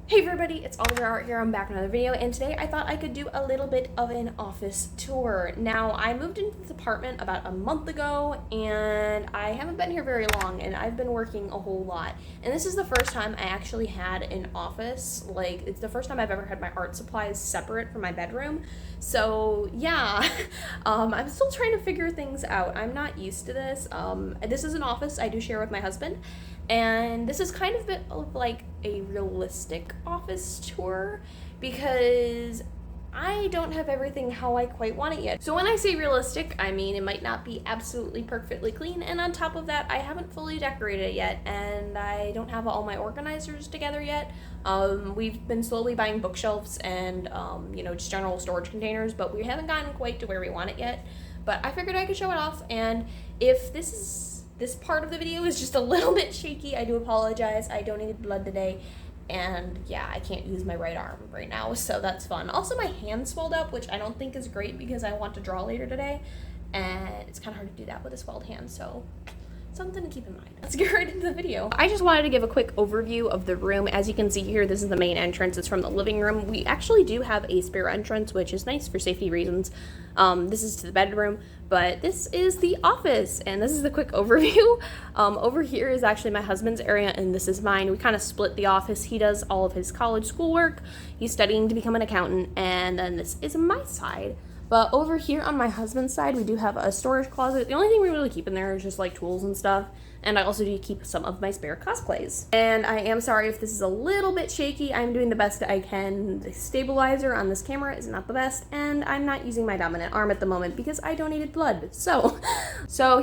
Hey everybody, it's Oliver Art here. I'm back with another video, and today I thought I could do a little bit of an office tour. Now, I moved into this apartment about a month ago, and I haven't been here very long, and I've been working a whole lot. And this is the first time I actually had an office. Like, it's the first time I've ever had my art supplies separate from my bedroom. So, yeah, I'm still trying to figure things out. I'm not used to this. This is an office I do share with my husband. And this is kind of a bit of like a realistic office tour because I don't have everything how I quite want it yet. So when I say realistic, I mean it might not be absolutely perfectly clean, and on top of that, I haven't fully decorated it yet, and I don't have all my organizers together yet. We've been slowly buying bookshelves and just general storage containers, but we haven't gotten quite to where we want it yet. But I figured I could show it off, and if this part of the video is just a little bit shaky, I do apologize. I donated blood today, and yeah, I can't use my right arm right now, so that's fun. Also, my hand swelled up, which I don't think is great because I want to draw later today, and it's kind of hard to do that with a swelled hand, so something to keep in mind. Let's get right into the video. I just wanted to give a quick overview of the room. As you can see here, this is the main entrance. It's from the living room. We actually do have a spare entrance, which is nice for safety reasons. This is to the bedroom, but this is the office, and this is a quick overview. Over here is actually my husband's area, and this is mine. We kind of split the office. He does all of his college schoolwork. He's studying to become an accountant, and then this is my side. But over here on my husband's side, we do have a storage closet. The only thing we really keep in there is just like tools and stuff. And I also do keep some of my spare cosplays. And I am sorry if this is a little bit shaky. I'm doing the best I can. The stabilizer on this camera is not the best, and I'm not using my dominant arm at the moment because I donated blood. So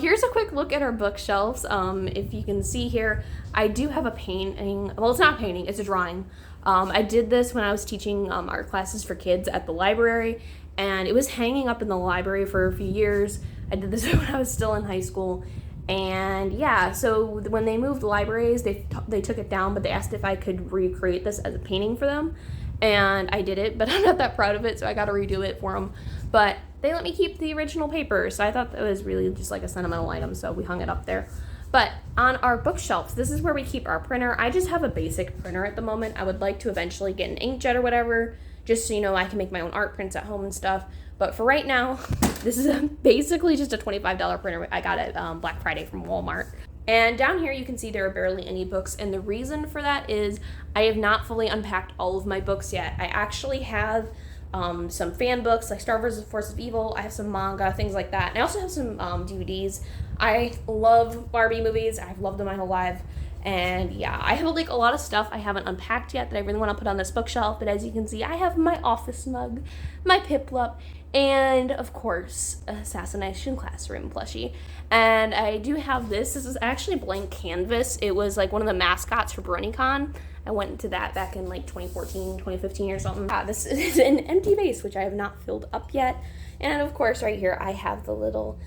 here's a quick look at our bookshelves. If you can see here, I do have a painting. Well, it's not a painting, it's a drawing. I did this when I was teaching art classes for kids at the library, and it was hanging up in the library for a few years. I did this when I was still in high school. And yeah, so when they moved libraries, they took it down, but they asked if I could recreate this as a painting for them. And I did it, but I'm not that proud of it, so I got to redo it for them. But they let me keep the original paper, so I thought that was really just like a sentimental item, so we hung it up there. But on our bookshelves, this is where we keep our printer. I just have a basic printer at the moment. I would like to eventually get an inkjet or whatever, just so I can make my own art prints at home and stuff. But for right now, this is basically just a $25 printer I got at Black Friday from Walmart. And down here you can see there are barely any books, and the reason for that is I have not fully unpacked all of my books yet. I actually have some fan books like Star Wars: The Force of Evil. I have some manga, things like that. And I also have some DVDs. I love Barbie movies. I've loved them my whole life. And yeah, I have like a lot of stuff I haven't unpacked yet that I really want to put on this bookshelf. But as you can see, I have my office mug, my Piplup, and of course, Assassination Classroom plushie. And I do have this. This is actually blank canvas. It was like one of the mascots for BronyCon. I went to that back in like 2014, 2015 or something. This is an empty vase, which I have not filled up yet. And of course, right here, I have the little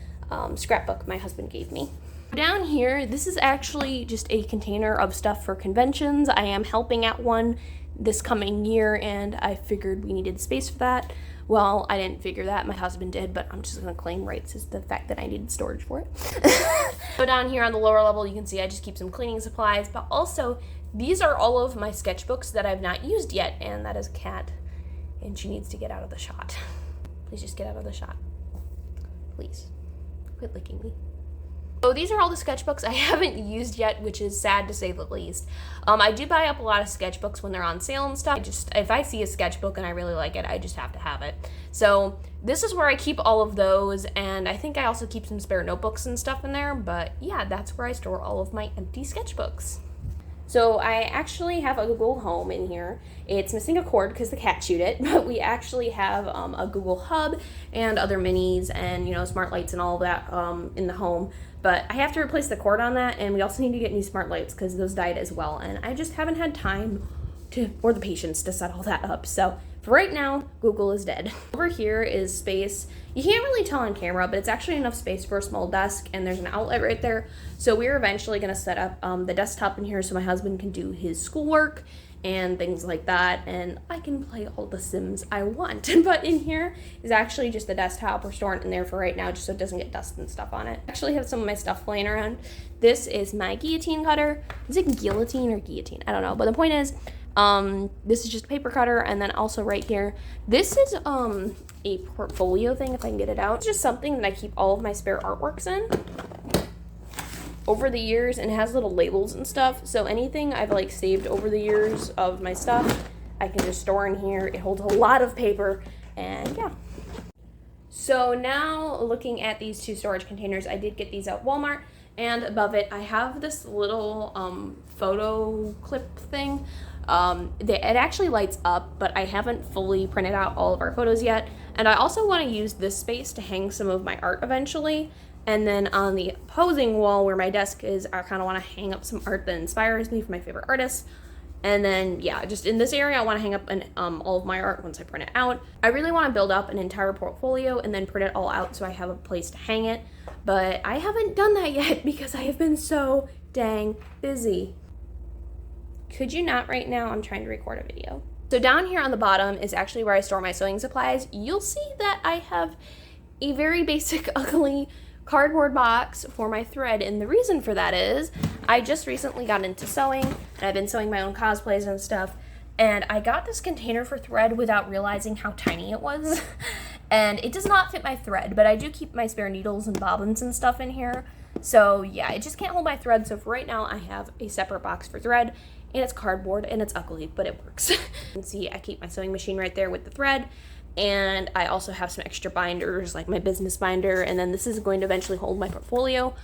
scrapbook my husband gave me. Down here, this is actually just a container of stuff for conventions. I am helping at one this coming year, and I figured we needed space for that. Well, I didn't figure that, my husband did, but I'm just gonna claim rights as the fact that I needed storage for it. So down here on the lower level, you can see I just keep some cleaning supplies, but also these are all of my sketchbooks that I've not used yet, and that is a cat, and she needs to get out of the shot. Please just get out of the shot. Please. Quit licking me. So these are all the sketchbooks I haven't used yet, which is sad to say the least. I do buy up a lot of sketchbooks when they're on sale and stuff. If I see a sketchbook and I really like it, I just have to have it. So this is where I keep all of those, and I think I also keep some spare notebooks and stuff in there, but yeah, that's where I store all of my empty sketchbooks. So I actually have a Google Home in here. It's missing a cord because the cat chewed it, but we actually have a Google Hub and other minis and smart lights and all of that in the home. But I have to replace the cord on that, and we also need to get new smart lights because those died as well, and I just haven't had time or the patience to set all that up. So for right now, Google is dead. Over here is space. You can't really tell on camera, but it's actually enough space for a small desk, and there's an outlet right there. So we're eventually going to set up the desktop in here so my husband can do his schoolwork and things like that, and I can play all the Sims I want. But in here is actually just the desktop. We're storing it in there for right now just so it doesn't get dust and stuff on it. I actually have some of my stuff laying around. This is my guillotine cutter. Is it guillotine or guillotine? I don't know, but the point is This is just a paper cutter, and then also right here, this is a portfolio thing, if I can get it out. It's just something that I keep all of my spare artworks in over the years, and it has little labels and stuff. So anything I've like saved over the years of my stuff, I can just store in here. It holds a lot of paper, and yeah. So now looking at these two storage containers, I did get these at Walmart, and above it I have this little photo clip thing. It actually lights up, but I haven't fully printed out all of our photos yet. And I also want to use this space to hang some of my art eventually. And then on the opposing wall where my desk is, I kind of want to hang up some art that inspires me from my favorite artists. And then, yeah, just in this area, I want to hang up all of my art once I print it out. I really want to build up an entire portfolio and then print it all out so I have a place to hang it. But I haven't done that yet because I have been so dang busy. Could you not right now? I'm trying to record a video. So down here on the bottom is actually where I store my sewing supplies. You'll see that I have a very basic, ugly cardboard box for my thread, and the reason for that is I just recently got into sewing, and I've been sewing my own cosplays and stuff, and I got this container for thread without realizing how tiny it was. And it does not fit my thread, but I do keep my spare needles and bobbins and stuff in here. So yeah, it just can't hold my thread. So for right now, I have a separate box for thread, and it's cardboard and it's ugly, but it works. You can see I keep my sewing machine right there with the thread, and I also have some extra binders, like my business binder, and then this is going to eventually hold my portfolio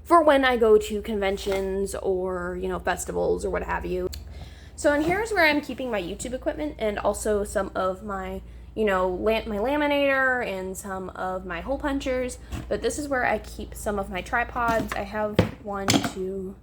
for when I go to conventions or, you know, festivals or what have you. So in here's where I'm keeping my YouTube equipment and also some of my, you know, my laminator and some of my hole punchers. But this is where I keep some of my tripods. I have 3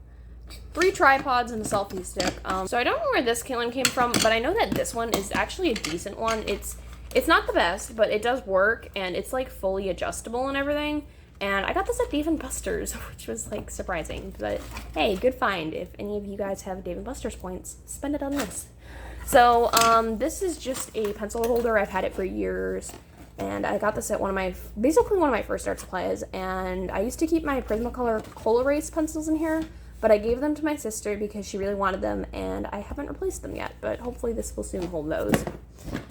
tripods and a selfie stick. So I don't know where this one came from, but I know that this one is actually a decent one. It's not the best, but it does work, and it's like fully adjustable and everything. And I got this at Dave & Buster's, which was like surprising, but hey, good find. If any of you guys have Dave & Buster's points, spend it on this. So this is just a pencil holder. I've had it for years, and I got this at basically one of my first art supplies. And I used to keep my Prismacolor Colorase pencils in here, but I gave them to my sister because she really wanted them, and I haven't replaced them yet, but hopefully this will soon hold those.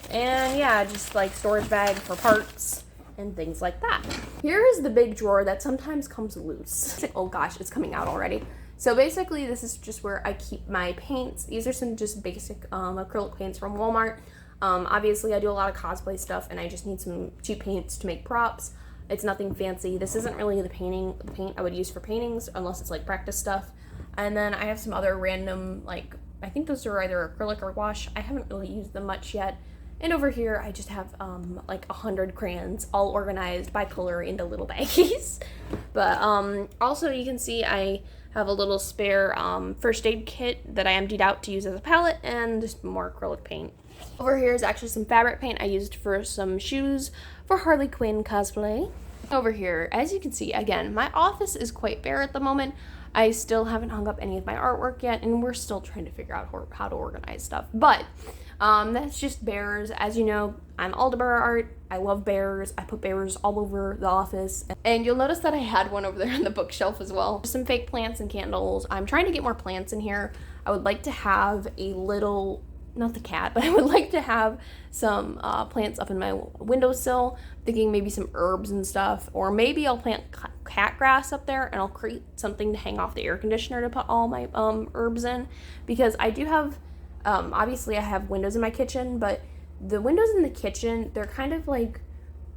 And yeah, just like storage bag for parts and things like that. Here is the big drawer that sometimes comes loose. Oh gosh, it's coming out already. So basically this is just where I keep my paints. These are some just basic acrylic paints from Walmart. Obviously I do a lot of cosplay stuff, and I just need some cheap paints to make props. It's nothing fancy. This isn't really the paint I would use for paintings unless it's like practice stuff. And then I have some other random, like, I think those are either acrylic or wash. I haven't really used them much yet. And over here, I just have like 100 crayons all organized by color into little baggies. But also you can see I have a little spare first aid kit that I emptied out to use as a palette, and just more acrylic paint. Over here is actually some fabric paint I used for some shoes for Harley Quinn cosplay. Over here, as you can see, again, my office is quite bare at the moment. I still haven't hung up any of my artwork yet, and we're still trying to figure out how to organize stuff. But that's just bears. As you know, I'm Aldeburgh art. I love bears. I put bears all over the office. And you'll notice that I had one over there on the bookshelf as well. Some fake plants and candles. I'm trying to get more plants in here. I would like to have a little, not the cat, but I would like to have some plants up in my windowsill. Thinking maybe some herbs and stuff, or maybe I'll plant cat grass up there, and I'll create something to hang off the air conditioner to put all my herbs in, because I do have obviously I have windows in my kitchen, but the windows in the kitchen, they're kind of like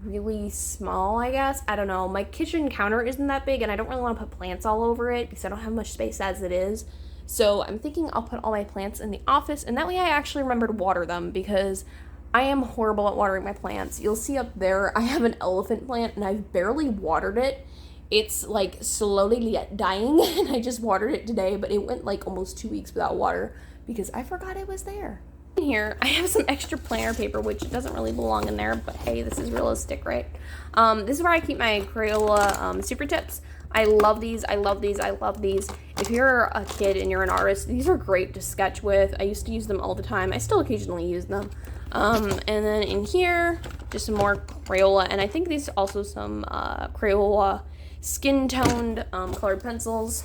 really small, I guess. I don't know, my kitchen counter isn't that big, and I don't really want to put plants all over it because I don't have much space as it is. So I'm thinking I'll put all my plants in the office, and that way I actually remember to water them, because I am horrible at watering my plants. You'll see up there I have an elephant plant, and I've barely watered it. It's like slowly dying, and I just watered it today, but it went like almost 2 weeks without water because I forgot it was there. In here, I have some extra planner paper, which doesn't really belong in there, but hey, this is realistic, right? This is where I keep my Crayola super tips. I love these, I love these, I love these. If you're a kid and you're an artist, these are great to sketch with. I used to use them all the time. I still occasionally use them. And then in here, just some more Crayola, and I think these are also some Crayola skin-toned colored pencils.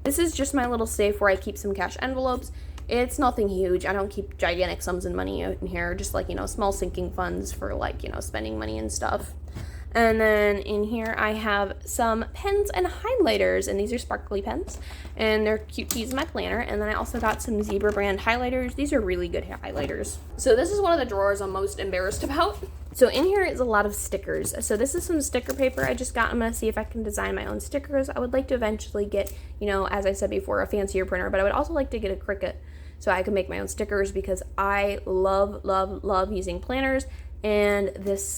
This is just my little safe where I keep some cash envelopes. It's nothing huge. I don't keep gigantic sums of money in here, just like, small sinking funds for like, spending money and stuff. And then in here I have some pens and highlighters, and these are sparkly pens, and they're cute to use in my planner. And then I also got some Zebra brand highlighters. These are really good highlighters. So this is one of the drawers I'm most embarrassed about. So in here is a lot of stickers. So this is some sticker paper I just got. I'm gonna see if I can design my own stickers. I would like to eventually get, as I said before, a fancier printer, but I would also like to get a Cricut so I can make my own stickers, because I love using planners. And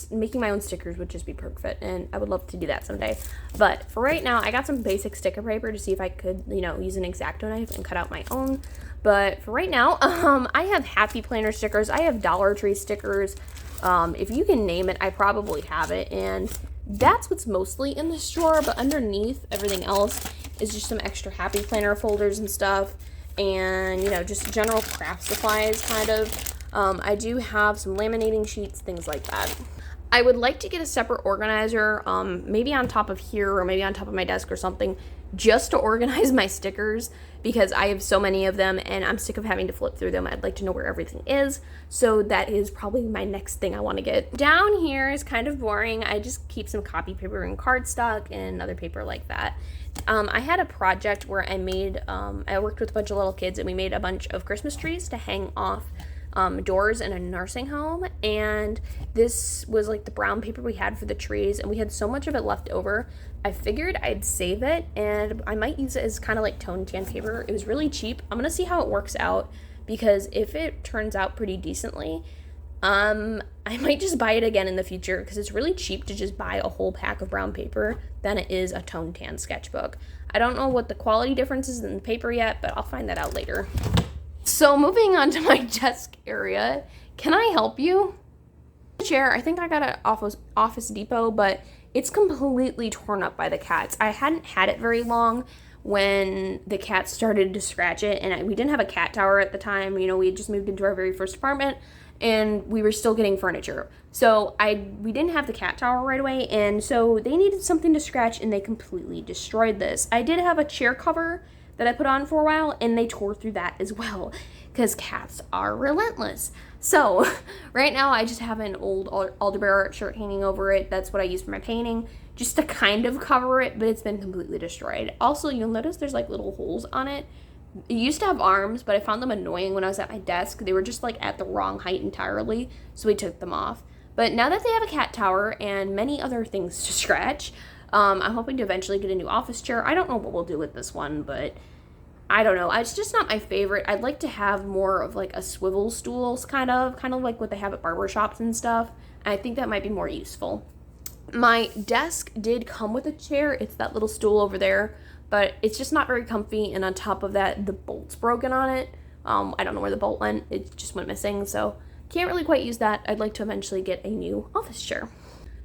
making my own stickers would just be perfect, and I would love to do that someday. But for right now, I got some basic sticker paper to see if I could, use an X-Acto knife and cut out my own. But for right now, I have Happy Planner stickers. I have Dollar Tree stickers. If you can name it, I probably have it. And that's what's mostly in this drawer, but underneath everything else is just some extra Happy Planner folders and stuff. And, just general craft supplies, kind of. I do have some laminating sheets, things like that. I would like to get a separate organizer, maybe on top of here or maybe on top of my desk or something, just to organize my stickers, because I have so many of them and I'm sick of having to flip through them. I'd like to know where everything is. So that is probably my next thing I want to get. Down here is kind of boring. I just keep some copy paper and cardstock and other paper like that. I had a project where I worked with a bunch of little kids, and we made a bunch of Christmas trees to hang off doors in a nursing home, and this was like the brown paper we had for the trees, and we had so much of it left over. I figured I'd save it, and I might use it as kind of like tone tan paper. It was really cheap. I'm gonna see how it works out, because if it turns out pretty decently, I might just buy it again in the future, because it's really cheap to just buy a whole pack of brown paper than it is a tone tan sketchbook. I don't know what the quality difference is in the paper yet, but I'll find that out later. So moving on to my desk area, can I help you? Chair, I think I got it off of Office Depot, but it's completely torn up by the cats. I hadn't had it very long when the cats started to scratch it, and we didn't have a cat tower at the time. We had just moved into our very first apartment, and we were still getting furniture. So we didn't have the cat tower right away, and so they needed something to scratch, and they completely destroyed this. I did have a chair cover that I put on for a while, and they tore through that as well, because cats are relentless. So right now I just have an old Aldebaran shirt hanging over it. That's what I use for my painting, just to kind of cover it, but it's been completely destroyed. Also, you'll notice there's like little holes on it. It used to have arms, but I found them annoying when I was at my desk. They were just like at the wrong height entirely, so we took them off. But now that they have a cat tower and many other things to scratch, I'm hoping to eventually get a new office chair. I don't know what we'll do with this one, but I don't know. It's just not my favorite. I'd like to have more of like a swivel stools, kind of like what they have at barbershops and stuff. And I think that might be more useful. My desk did come with a chair. It's that little stool over there, but it's just not very comfy. And on top of that, the bolt's broken on it. I don't know where the bolt went. It just went missing, so can't really quite use that. I'd like to eventually get a new office chair.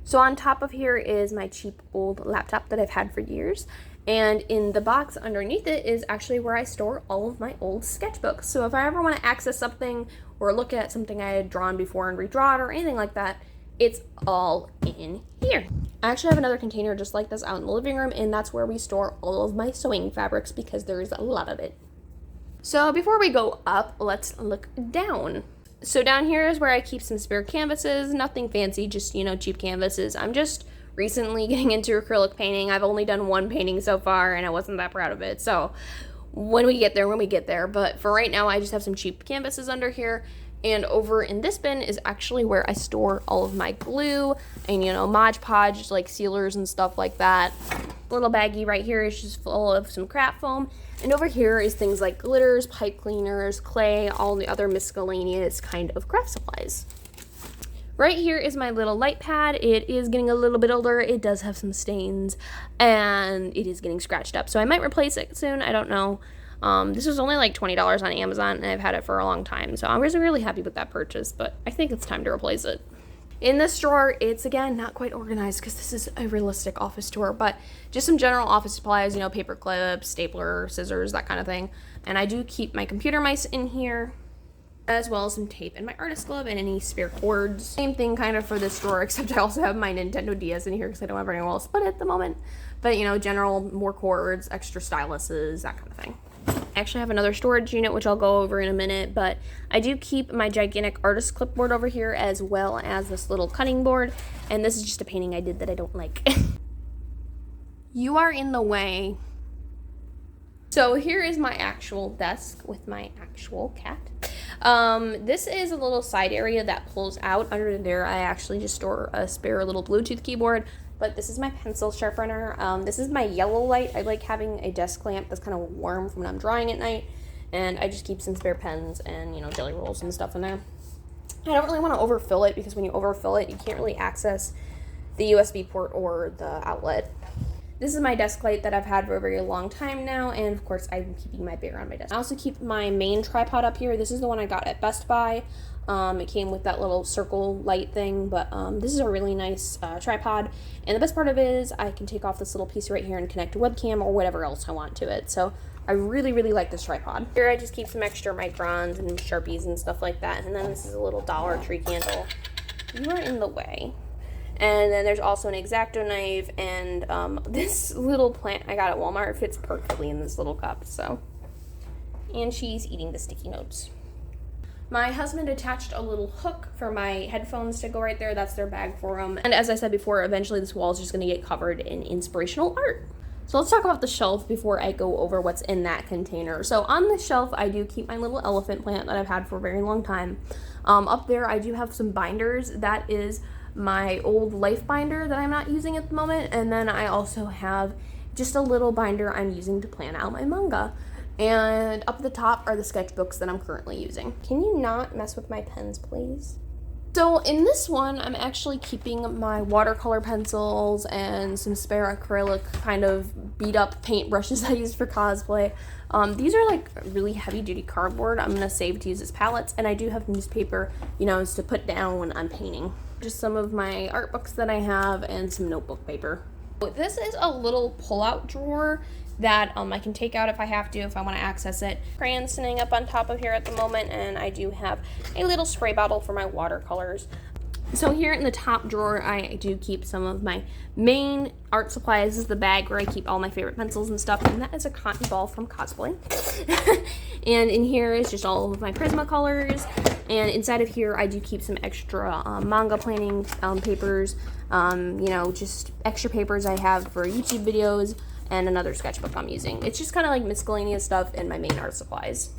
So on top of here is my cheap old laptop that I've had for years. And in the box underneath it is actually where I store all of my old sketchbooks. So if I ever want to access something or look at something I had drawn before and redraw it or anything like that, it's all in here. I actually have another container just like this out in the living room, and that's where we store all of my sewing fabrics, because there's a lot of it. So before we go up, let's look down. So down here is where I keep some spare canvases, nothing fancy, just, cheap canvases. I'm just recently getting into acrylic painting. I've only done one painting so far, and I wasn't that proud of it. So when we get there. But for right now, I just have some cheap canvases under here. And over in this bin is actually where I store all of my glue and, Mod Podge, like sealers and stuff like that. Little baggie right here is just full of some craft foam. And over here is things like glitters, pipe cleaners, clay, all the other miscellaneous kind of craft supplies. Right here is my little light pad. It is getting a little bit older. It does have some stains, and it is getting scratched up. So I might replace it soon. I don't know. This was only like $20 on Amazon, and I've had it for a long time. So I was really happy with that purchase, but I think it's time to replace it. In this drawer, it's, again, not quite organized because this is a realistic office drawer, but just some general office supplies, paper clips, stapler, scissors, that kind of thing. And I do keep my computer mice in here, as well as some tape and my artist glove and any spare cords. Same thing kind of for this drawer, except I also have my Nintendo DS in here because I don't have anywhere else to put it at the moment. But, general, more cords, extra styluses, that kind of thing. I actually have another storage unit, which I'll go over in a minute, but I do keep my gigantic artist clipboard over here, as well as this little cutting board, and this is just a painting I did that I don't like. You are in the way. So here is my actual desk with my actual cat. This is a little side area that pulls out. Under there, I actually just store a spare little Bluetooth keyboard. But this is my pencil sharpener. This is my yellow light. I like having a desk lamp that's kind of warm from when I'm drawing at night. And I just keep some spare pens and, you know, jelly rolls and stuff in there. I don't really want to overfill it, because when you overfill it, you can't really access the USB port or the outlet. This is my desk light that I've had for a very long time now, and of course I'm keeping my bear on my desk. I also keep my main tripod up here. This is the one I got at Best Buy. It came with that little circle light thing, but this is a really nice tripod, and the best part of it is I can take off this little piece right here and connect a webcam or whatever else I want to it. So I really, really like this tripod. Here I just keep some extra microns and Sharpies and stuff like that, and then this is a little Dollar Tree candle. You are in the way. And then there's also an X-Acto knife, and this little plant I got at Walmart fits perfectly in this little cup, so. And she's eating the sticky notes. My husband attached a little hook for my headphones to go right there. That's their bag for them. And as I said before, eventually this wall is just going to get covered in inspirational art. So let's talk about the shelf before I go over what's in that container. So on the shelf, I do keep my little elephant plant that I've had for a very long time. Up there, I do have some binders. That is my old life binder that I'm not using at the moment, and then I also have just a little binder I'm using to plan out my manga. And up at the top are the sketchbooks that I'm currently using. Can you not mess with my pens, please? So in this one, I'm actually keeping my watercolor pencils and some spare acrylic kind of beat up paint brushes I used for cosplay. These are like really heavy duty cardboard. I'm gonna save to use as palettes, and I do have newspaper, you know, to put down when I'm painting. Just some of my art books that I have and some notebook paper. This is a little pull-out drawer that I can take out if I have to, if I want to access it. Crayons sitting up on top of here at the moment, and I do have a little spray bottle for my watercolors. So here in the top drawer, I do keep some of my main art supplies. This is the bag where I keep all my favorite pencils and stuff, and that is a cotton ball from cosplay. And in here is just all of my Prismacolors, and inside of here I do keep some extra manga planning papers, you know, just extra papers I have for YouTube videos, and another sketchbook I'm using. It's just kind of like miscellaneous stuff in my main art supplies.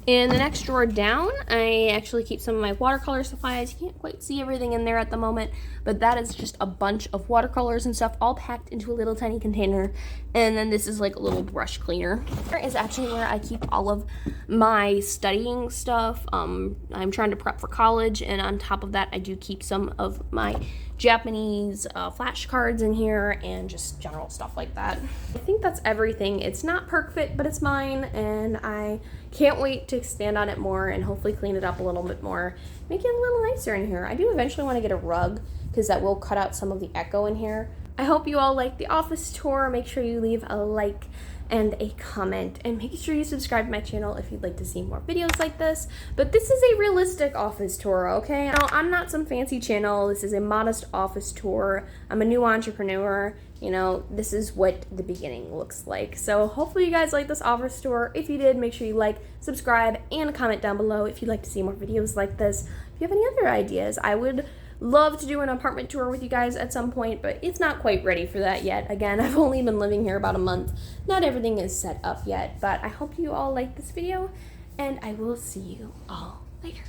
In the next drawer down, I actually keep some of my watercolor supplies. You can't quite see everything in there at the moment, but that is just a bunch of watercolors and stuff all packed into a little tiny container. And then this is like a little brush cleaner. Here is actually where I keep all of my studying stuff. I'm trying to prep for college, and on top of that, I do keep some of my Japanese flashcards in here and just general stuff like that. I think that's everything. It's not perfect, but it's mine, and I can't wait to expand on it more and hopefully clean it up a little bit more, make it a little nicer in here. I do eventually want to get a rug, because that will cut out some of the echo in here. I hope you all liked the office tour. Make sure you leave a like and a comment, and make sure you subscribe to my channel if you'd like to see more videos like this. But this is a realistic office tour, okay? Now, I'm not some fancy channel. This is a modest office tour. I'm a new entrepreneur. You know, this is what the beginning looks like. So hopefully you guys like this office tour. If you did, make sure you like, subscribe, and comment down below if you'd like to see more videos like this. If you have any other ideas, I would love to do an apartment tour with you guys at some point, but it's not quite ready for that yet. Again, I've only been living here about a month. Not everything is set up yet, but I hope you all like this video, and I will see you all later.